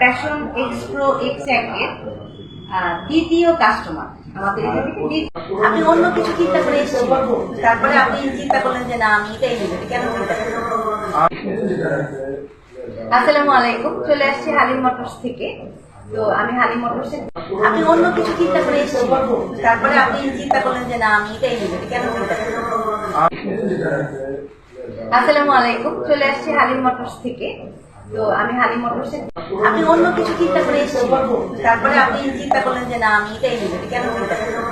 Passion Expro এক্সের দ্বিতীয় customer আমাদের এখান থেকে আপনি অন্য কিছু চিন্তা করে এসেছিলেন, তারপরে আপনি চিন্তা করলেন যে না আমি এটাই নেব, কেন চিন্তা করলেন? আসসালামু আলাইকুম, চলে আসছি হালিম মোটরস থেকে। তো আমি হালিম মোটরসে আপনি অন্য কিছু চিন্তা করে এসেছিলেন, তারপরে আপনি চিন্তা করলেন যে না আমি এটাই নেব, কেন চিন্তা করলেন? আসসালামু আলাইকুম, চলে আসছি হালিম মোটরস থেকে। তো আমি হালিম মোটরসে আপনি অন্য কিছু চিন্তা করে এসেছিলেন, তারপরে আপনি চিন্তা করলেন যে না আমি এটাই নেব, কেন চিন্তা করলেন?